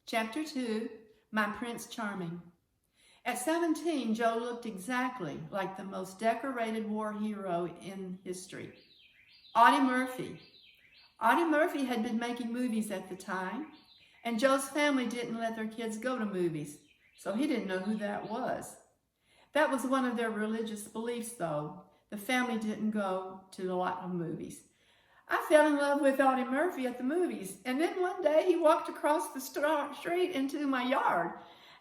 Chapter 2, My Prince Charming. At 17, Joe looked exactly like the most decorated war hero in history. Audie Murphy. Audie Murphy had been making movies at the time, and Joe's family didn't let their kids go to movies, so he didn't know who that was. That was one of their religious beliefs, though. The family didn't go to a lot of movies. I fell in love with Audie Murphy at the movies, and then one day he walked across the street into my yard,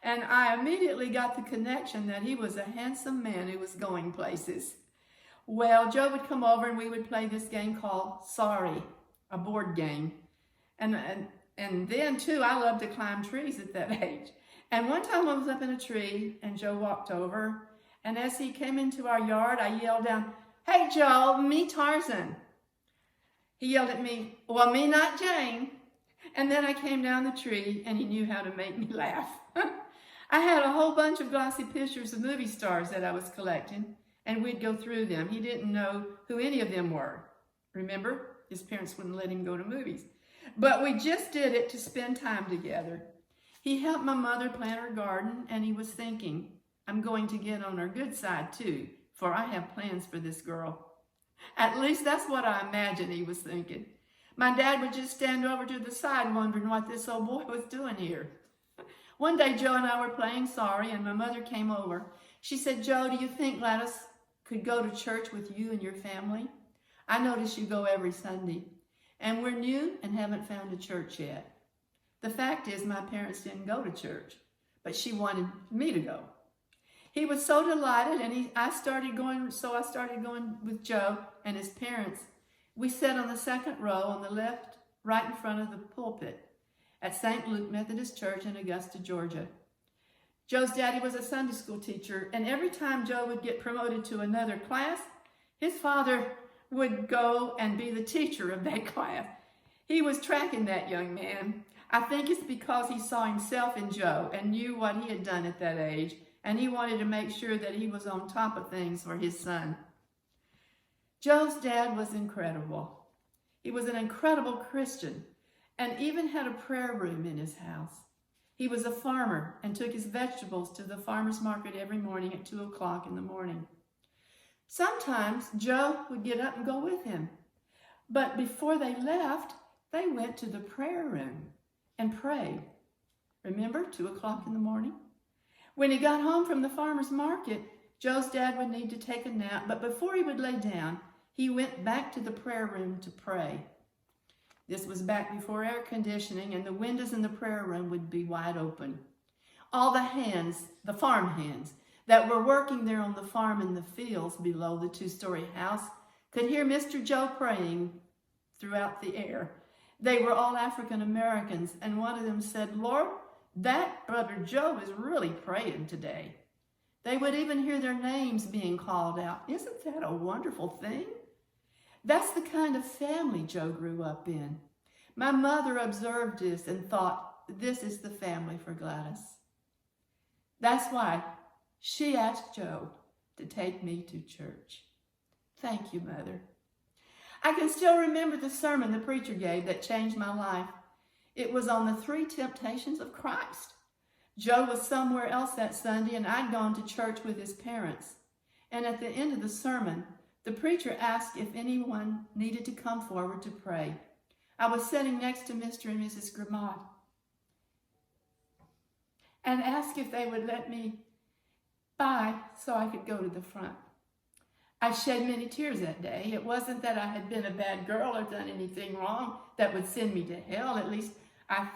and I immediately got the connection that he was a handsome man who was going places. Well, Joe would come over and we would play this game called Sorry, a board game. And then, too, I loved to climb trees at that age. And one time I was up in a tree, and Joe walked over, and as he came into our yard, I yelled down, "Hey, Joe, me Tarzan." He yelled at me, "Well, me not Jane." And then I came down the tree, and he knew how to make me laugh. I had a whole bunch of glossy pictures of movie stars that I was collecting, and we'd go through them. He didn't know who any of them were. Remember, his parents wouldn't let him go to movies. But we just did it to spend time together. He helped my mother plant her garden, and he was thinking, I'm going to get on her good side too, for I have plans for this girl. At least that's what I imagine he was thinking. My dad would just stand over to the side wondering what this old boy was doing here. One day, Joe and I were playing Sorry, and my mother came over. She said, "Joe, do you think Gladys could go to church with you and your family? I notice you go every Sunday, and we're new and haven't found a church yet." The fact is, my parents didn't go to church, but she wanted me to go. He was so delighted, and I started going with Joe and his parents. We sat on the second row on the left, right in front of the pulpit at St. Luke Methodist Church in Augusta, Georgia. Joe's daddy was a Sunday school teacher, and every time Joe would get promoted to another class, his father would go and be the teacher of that class. He was tracking that young man. I think it's because he saw himself in Joe and knew what he had done at that age, and he wanted to make sure that he was on top of things for his son. Joe's dad was incredible. He was an incredible Christian and even had a prayer room in his house. He was a farmer and took his vegetables to the farmer's market every morning at 2 o'clock in the morning. Sometimes Joe would get up and go with him, but before they left, they went to the prayer room and prayed. Remember, 2 o'clock in the morning? When he got home from the farmer's market, Joe's dad would need to take a nap, but before he would lay down, he went back to the prayer room to pray. This was back before air conditioning, and the windows in the prayer room would be wide open. All the hands, the farm hands, that were working there on the farm in the fields below the 2-story house could hear Mr. Joe praying throughout the air. They were all African Americans, and one of them said, "Lord, that Brother Joe is really praying today." They would even hear their names being called out. Isn't that a wonderful thing? That's the kind of family Joe grew up in. My mother observed this and thought, this is the family for Gladys. That's why she asked Joe to take me to church. Thank you, Mother. I can still remember the sermon the preacher gave that changed my life. It was on the 3 temptations of Christ. Joe was somewhere else that Sunday, and I'd gone to church with his parents. And at the end of the sermon, the preacher asked if anyone needed to come forward to pray. I was sitting next to Mr. and Mrs. Grimaud and asked if they would let me by so I could go to the front. I shed many tears that day. It wasn't that I had been a bad girl or done anything wrong that would send me to hell. At least I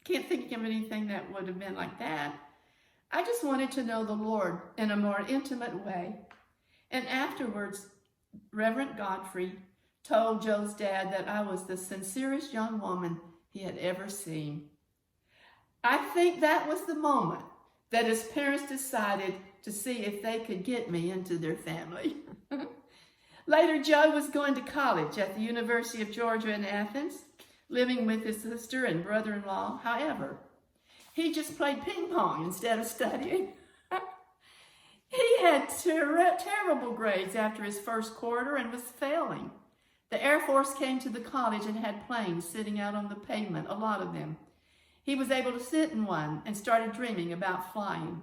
can't think of anything that would have been like that. I just wanted to know the Lord in a more intimate way. And afterwards, Reverend Godfrey told Joe's dad that I was the sincerest young woman he had ever seen. I think that was the moment that his parents decided to see if they could get me into their family. Later, Joe was going to college at the University of Georgia in Athens, living with his sister and brother-in-law. However, he just played ping pong instead of studying. He had terrible grades after his first quarter and was failing. The Air Force came to the college and had planes sitting out on the pavement, a lot of them. He was able to sit in one and started dreaming about flying.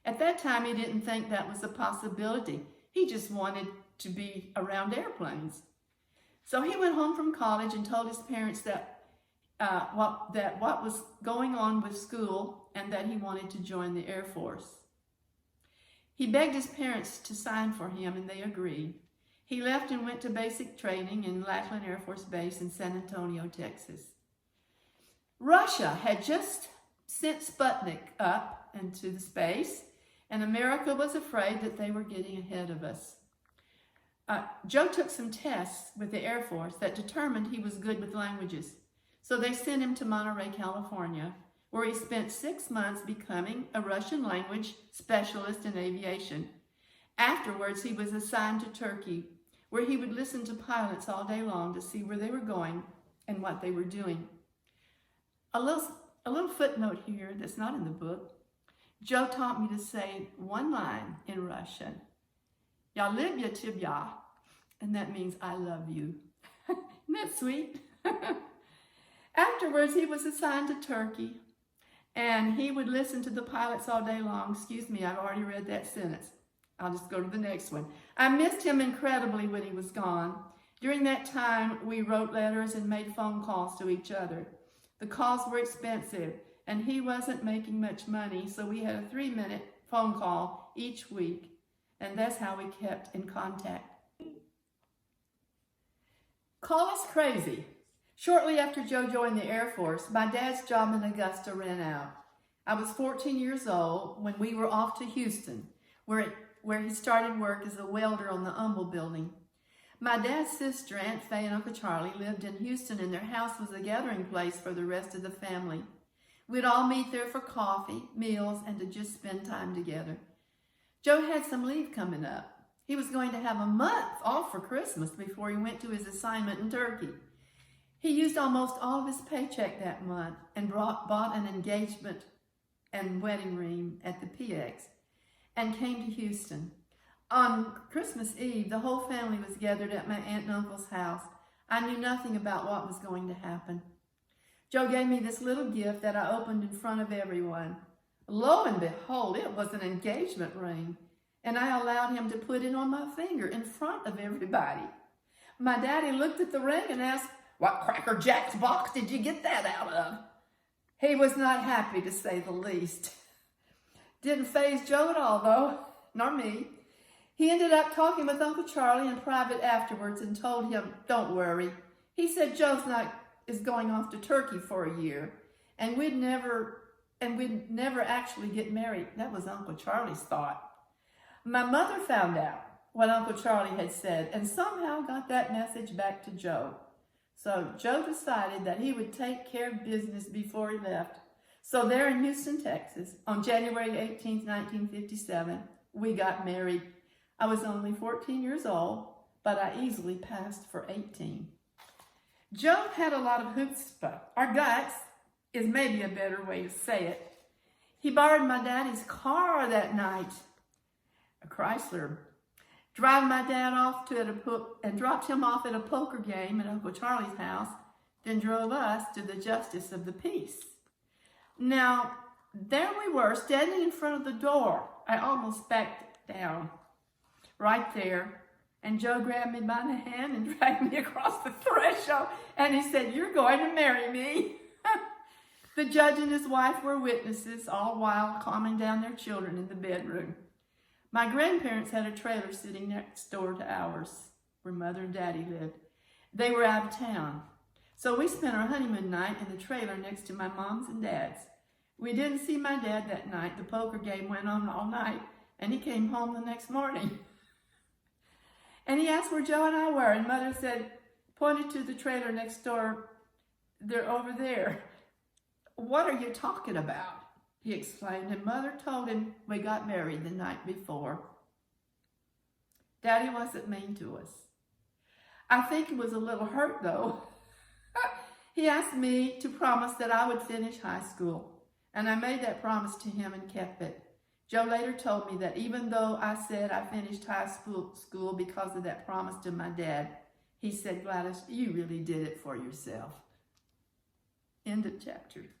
At that time, he didn't think that was a possibility. He just wanted to be around airplanes. So he went home from college and told his parents that what was going on with school and that he wanted to join the Air Force. He begged his parents to sign for him, and they agreed. He left and went to basic training in Lackland Air Force Base in San Antonio, Texas. Russia had just sent Sputnik up into the space, and America was afraid that they were getting ahead of us. Joe took some tests with the Air Force that determined he was good with languages. So they sent him to Monterey, California, where he spent 6 months becoming a Russian language specialist in aviation. Afterwards, he was assigned to Turkey, where he would listen to pilots all day long to see where they were going and what they were doing. A little footnote here that's not in the book. Joe taught me to say one line in Russian. Ya libya tibya, and that means I love you. Isn't that sweet? Afterwards, he was assigned to Turkey, and he would listen to the pilots all day long. Excuse me, I've already read that sentence. I'll just go to the next one. I missed him incredibly when he was gone. During that time, we wrote letters and made phone calls to each other. The calls were expensive, and he wasn't making much money, so we had a 3-minute phone call each week, and that's how we kept in contact. Call us crazy. Shortly after Joe joined the Air Force, my dad's job in Augusta ran out. I was 14 years old when we were off to Houston, where he started work as a welder on the Humble building. My dad's sister, Aunt Faye and Uncle Charlie, lived in Houston, and their house was a gathering place for the rest of the family. We'd all meet there for coffee, meals, and to just spend time together. Joe had some leave coming up. He was going to have a month off for Christmas before he went to his assignment in Turkey. He used almost all of his paycheck that month and bought an engagement and wedding ring at the PX and came to Houston. On Christmas Eve, the whole family was gathered at my aunt and uncle's house. I knew nothing about what was going to happen. Joe gave me this little gift that I opened in front of everyone. Lo and behold, it was an engagement ring, and I allowed him to put it on my finger in front of everybody. My daddy looked at the ring and asked, "What Cracker Jack's box did you get that out of?" He was not happy, to say the least. Didn't faze Joe at all, though, nor me. He ended up talking with Uncle Charlie in private afterwards and told him, "Don't worry." He said Joe's is going off to Turkey for a year, and we'd never actually get married. That was Uncle Charlie's thought. My mother found out what Uncle Charlie had said and somehow got that message back to Joe. So Joe decided that he would take care of business before he left. So there in Houston, Texas, on January 18, 1957, we got married. I was only 14 years old, but I easily passed for 18. Joe had a lot of chutzpah, or guts is maybe a better way to say it. He borrowed my daddy's car that night, a Chrysler, drove my dad off and dropped him off at a poker game at Uncle Charlie's house, then drove us to the Justice of the Peace. Now, there we were, standing in front of the door. I almost backed down right there. And Joe grabbed me by the hand and dragged me across the threshold. And he said, "You're going to marry me." The judge and his wife were witnesses, all while calming down their children in the bedroom. My grandparents had a trailer sitting next door to ours, where Mother and Daddy lived. They were out of town. So we spent our honeymoon night in the trailer next to my mom's and dad's. We didn't see my dad that night. The poker game went on all night, and he came home the next morning. And he asked where Joe and I were, and Mother said, pointed to the trailer next door, "They're over there." "What are you talking about?" he explained, and Mother told him we got married the night before. Daddy wasn't mean to us. I think he was a little hurt, though. He asked me to promise that I would finish high school, and I made that promise to him and kept it. Joe later told me that even though I said I finished high school because of that promise to my dad, he said, "Gladys, you really did it for yourself." End of chapter.